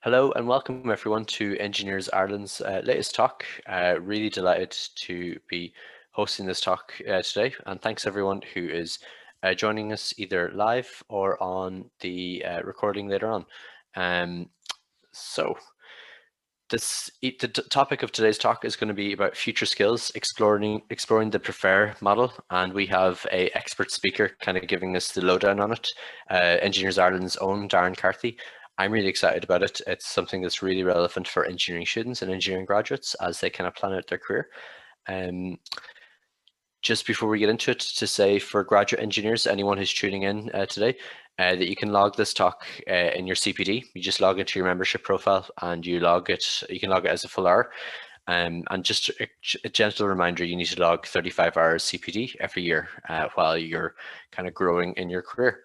Hello and welcome everyone to Engineers Ireland's latest talk. Really delighted to be hosting this talk today, and thanks everyone who is joining us either live or on the recording later on. So the topic of today's talk is going to be about future skills, exploring the prefer model, and we have a expert speaker kind of giving us the lowdown on it, Engineers Ireland's own Darren Carthy. I'm really excited about it. It's something that's really relevant for engineering students and engineering graduates as they kind of plan out their career. Just before we get into it, to say for graduate engineers, anyone who's tuning in today, that you can log this talk in your CPD. You just log into your membership profile and you log it. You can log it as a full hour. And just a gentle reminder, you need to log 35 hours CPD every year while you're kind of growing in your career.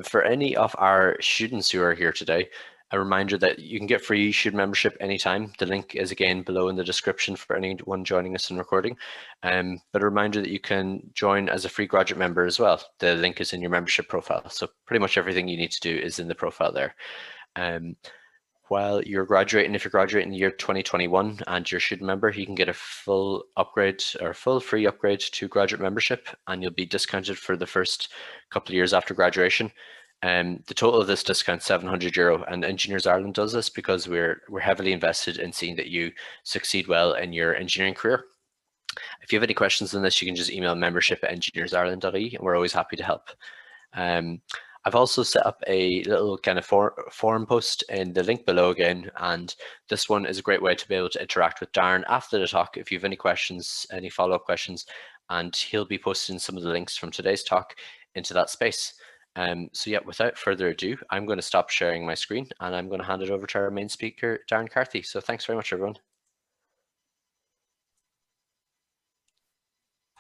For any of our students who are here today, a reminder that you can get free student membership anytime. The link is again below in the description for anyone joining us in recording. But a reminder that you can join as a free graduate member as well. The link is in your membership profile. So pretty much everything you need to do is in the profile there. While you're graduating, if you're graduating in the year 2021 and you're a student member, you can get a full upgrade or full free upgrade to graduate membership, and you'll be discounted for the first couple of years after graduation. The total of this discount is €700, and Engineers Ireland does this because we're heavily invested in seeing that you succeed well in your engineering career. If you have any questions on this, you can just email membership@engineersireland.ie, and we're always happy to help. I've also set up a little kind of forum post in the link below again, and this one is a great way to be able to interact with Darren after the talk if you have any questions, any follow-up questions, and he'll be posting some of the links from today's talk into that space. So yeah, without further ado, I'm going to stop sharing my screen and I'm going to hand it over to our main speaker, Darren Carthy. So thanks very much, everyone.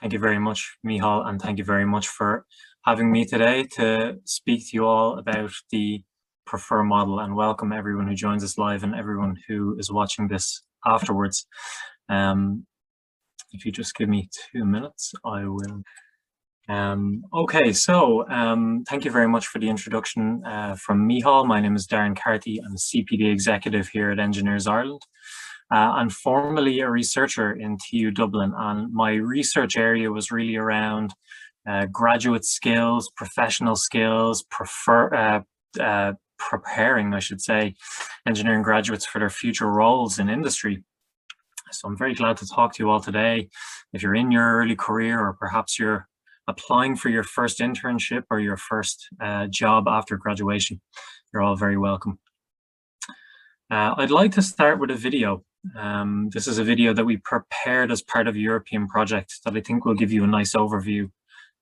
Thank you very much, Mihal, and thank you very much for having me today to speak to you all about the prefer model, and welcome everyone who joins us live and everyone who is watching this afterwards. If you just give me 2 minutes, I will. Okay, so thank you very much for the introduction from Mihal. My name is Darren Carthy. I'm a CPD executive here at Engineers Ireland. I'm formerly a researcher in TU Dublin, and my research area was really around graduate skills, professional skills, preparing, I should say, engineering graduates for their future roles in industry. So I'm very glad to talk to you all today. If you're in your early career, or perhaps you're applying for your first internship or your first job after graduation, you're all very welcome. I'd like to start with a video. This is a video that we prepared as part of a European project that I think will give you a nice overview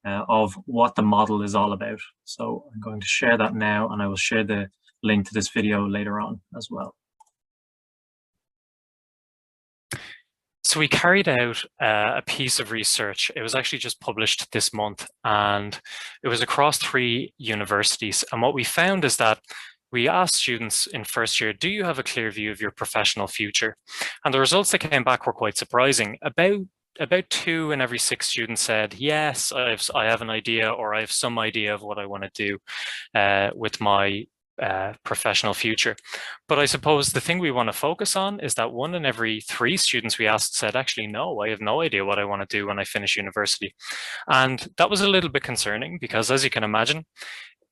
of what the model is all about. So I'm going to share that now, and I will share the link to this video later on as well. So we carried out a piece of research. It was actually just published this month, and it was across 3 universities. And what we found is that we asked students in first year, do you have a clear view of your professional future? And the results that came back were quite surprising. About 2 in every 6 students said, yes, I have an idea, or I have some idea of what I want to do with my professional future. But I suppose the thing we want to focus on is that 1 in every 3 students we asked said, actually, no, I have no idea what I want to do when I finish university. And that was a little bit concerning because, as you can imagine,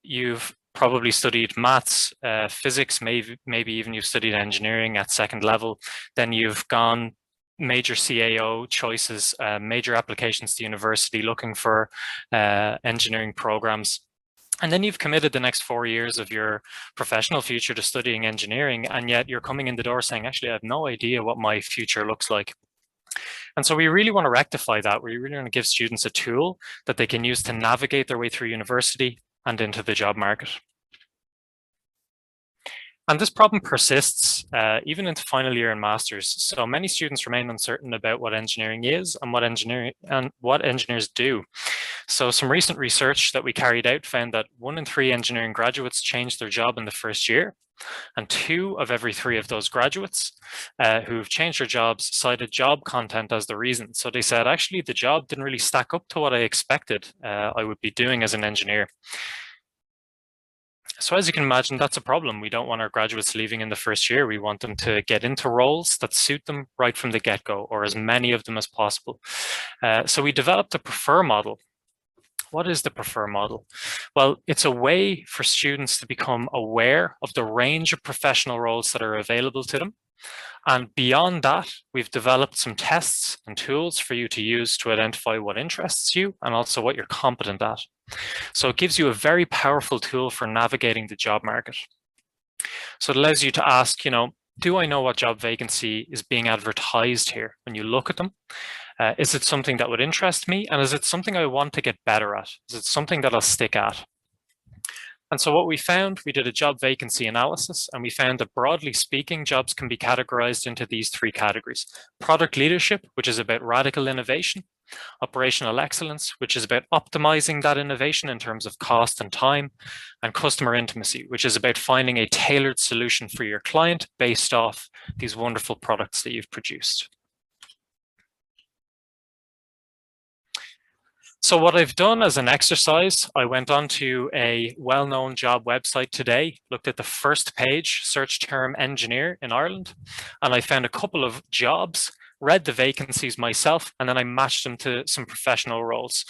you've probably studied maths, physics, maybe even you've studied engineering at second level. Then you've gone major CAO choices, major applications to university looking for engineering programs. And then you've committed the next 4 years of your professional future to studying engineering, and yet you're coming in the door saying, actually, I have no idea what my future looks like. And so we really want to rectify that. We really want to give students a tool that they can use to navigate their way through university and into the job market. And this problem persists even into final year and masters. So many students remain uncertain about what engineering is and what engineers do. So some recent research that we carried out found that 1 in 3 engineering graduates changed their job in the first year, and 2 of every 3 of those graduates who've changed their jobs cited job content as the reason. So they said, actually, the job didn't really stack up to what I expected I would be doing as an engineer. So as you can imagine, that's a problem. We don't want our graduates leaving in the first year. We want them to get into roles that suit them right from the get-go, or as many of them as possible. So we developed a prefer model. What is the prefer model? Well, it's a way for students to become aware of the range of professional roles that are available to them. And beyond that, we've developed some tests and tools for you to use to identify what interests you and also what you're competent at. So it gives you a very powerful tool for navigating the job market. So it allows you to ask, do I know what job vacancy is being advertised here? When you look at them, is it something that would interest me? And is it something I want to get better at? Is it something that I'll stick at? And so what we found, we did a job vacancy analysis, and we found that broadly speaking, jobs can be categorized into these three categories. Product leadership, which is about radical innovation. Operational excellence, which is about optimizing that innovation in terms of cost and time. And customer intimacy, which is about finding a tailored solution for your client based off these wonderful products that you've produced. So what I've done as an exercise, I went onto a well-known job website today, looked at the first page, search term engineer in Ireland, and I found a couple of jobs, read the vacancies myself, and then I matched them to some professional roles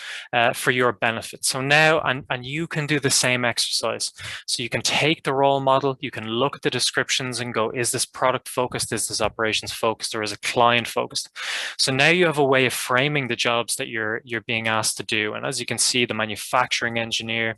for your benefit. So now, and you can do the same exercise. So you can take the role model, you can look at the descriptions and go, is this product focused, is this operations focused, or is it client focused? So now you have a way of framing the jobs that you're being asked to do. And as you can see, the manufacturing engineer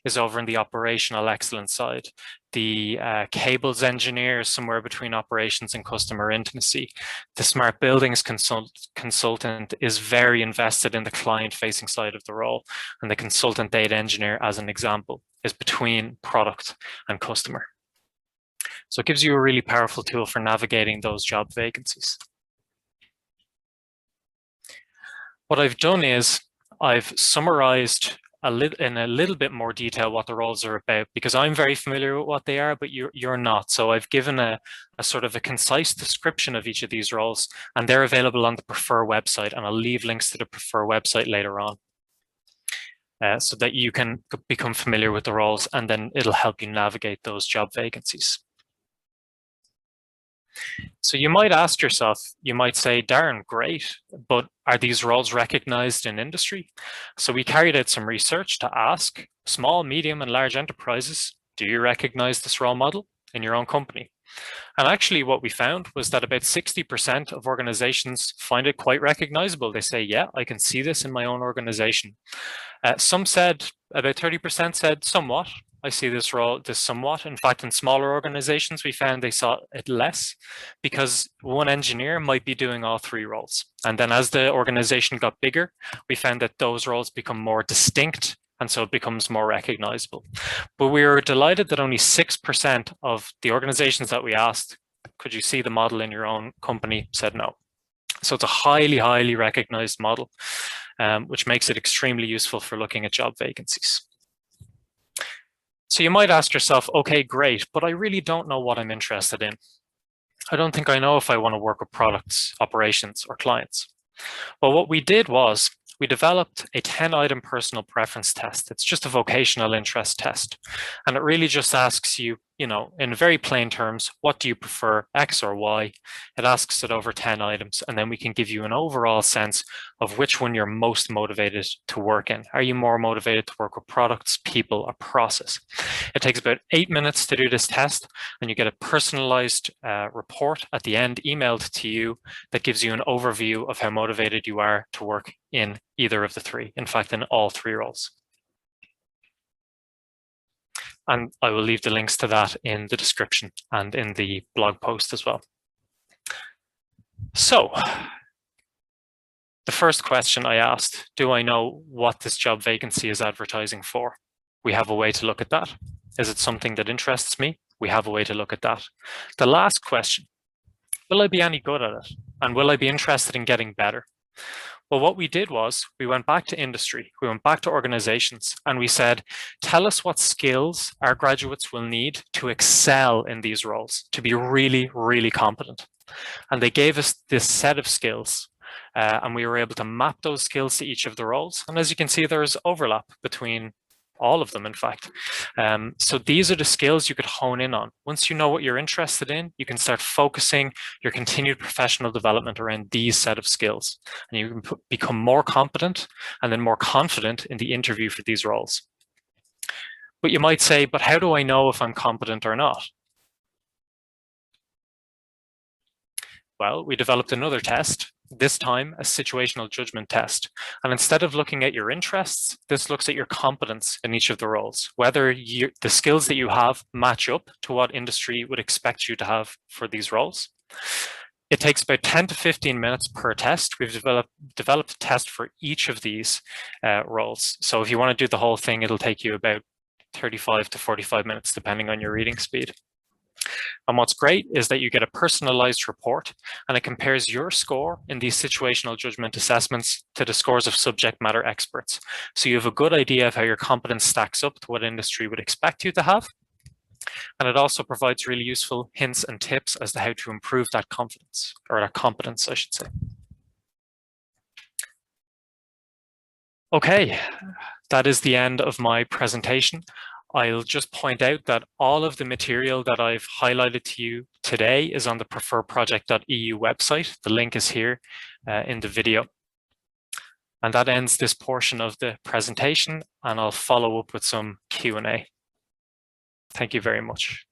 is over in the operational excellence side. The cables engineer is somewhere between operations and customer intimacy. The smart buildings consultant is very invested in the client-facing side of the role. And the consultant data engineer, as an example, is between product and customer. So it gives you a really powerful tool for navigating those job vacancies. What I've done is I've summarized in a little bit more detail what the roles are about, because I'm very familiar with what they are, but you're not. So I've given a sort of a concise description of each of these roles, and they're available on the Prefer website, and I'll leave links to the Prefer website later on. So that you can become familiar with the roles, and then it'll help you navigate those job vacancies. So you might ask yourself, you might say, Darren, great, but are these roles recognized in industry? So we carried out some research to ask small, medium, and large enterprises, do you recognize this role model in your own company? And actually what we found was that about 60% of organizations find it quite recognizable. They say, yeah, I can see this in my own organization. Some said, about 30% said somewhat. I see this role, this somewhat. In fact, in smaller organizations, we found they saw it less because one engineer might be doing all three roles. And then as the organization got bigger, we found that those roles become more distinct, and so it becomes more recognizable. But we were delighted that only 6% of the organizations that we asked, could you see the model in your own company, said no. So it's a highly, highly recognized model, which makes it extremely useful for looking at job vacancies. So you might ask yourself, okay, great, but I really don't know what I'm interested in. I don't think I know if I want to work with products, operations, or clients. Well, what we did was we developed a 10-item personal preference test. It's just a vocational interest test. And it really just asks you, in very plain terms, what do you prefer, X or Y? It asks it over 10 items, and then we can give you an overall sense of which one you're most motivated to work in. Are you more motivated to work with products, people, or process? It takes about 8 minutes to do this test, and you get a personalized report at the end emailed to you that gives you an overview of how motivated you are to work in either of the three. In fact, in all three roles. And I will leave the links to that in the description and in the blog post as well. So the first question I asked, do I know what this job vacancy is advertising for? We have a way to look at that. Is it something that interests me? We have a way to look at that. The last question, will I be any good at it? And will I be interested in getting better? Well, what we did was we went back to industry, we went back to organizations, and we said, tell us what skills our graduates will need to excel in these roles, to be really, really competent. And they gave us this set of skills, and we were able to map those skills to each of the roles. And as you can see, there's overlap between all of them, in fact. So these are the skills you could hone in on. Once you know what you're interested in, you can start focusing your continued professional development around these set of skills. And you can become more competent and then more confident in the interview for these roles. But you might say, but how do I know if I'm competent or not? Well, we developed another test, this time a situational judgment test. And instead of looking at your interests, this looks at your competence in each of the roles, whether the skills that you have match up to what industry would expect you to have for these roles. It takes about 10 to 15 minutes per test. We've developed a test for each of these roles. So if you want to do the whole thing, it'll take you about 35 to 45 minutes, depending on your reading speed. And what's great is that you get a personalized report, and it compares your score in these situational judgment assessments to the scores of subject matter experts. So you have a good idea of how your competence stacks up to what industry would expect you to have. And it also provides really useful hints and tips as to how to improve that confidence, or that competence, I should say. Okay, that is the end of my presentation. I'll just point out that all of the material that I've highlighted to you today is on the preferproject.eu website. The link is here in the video. And that ends this portion of the presentation, and I'll follow up with some Q&A. Thank you very much.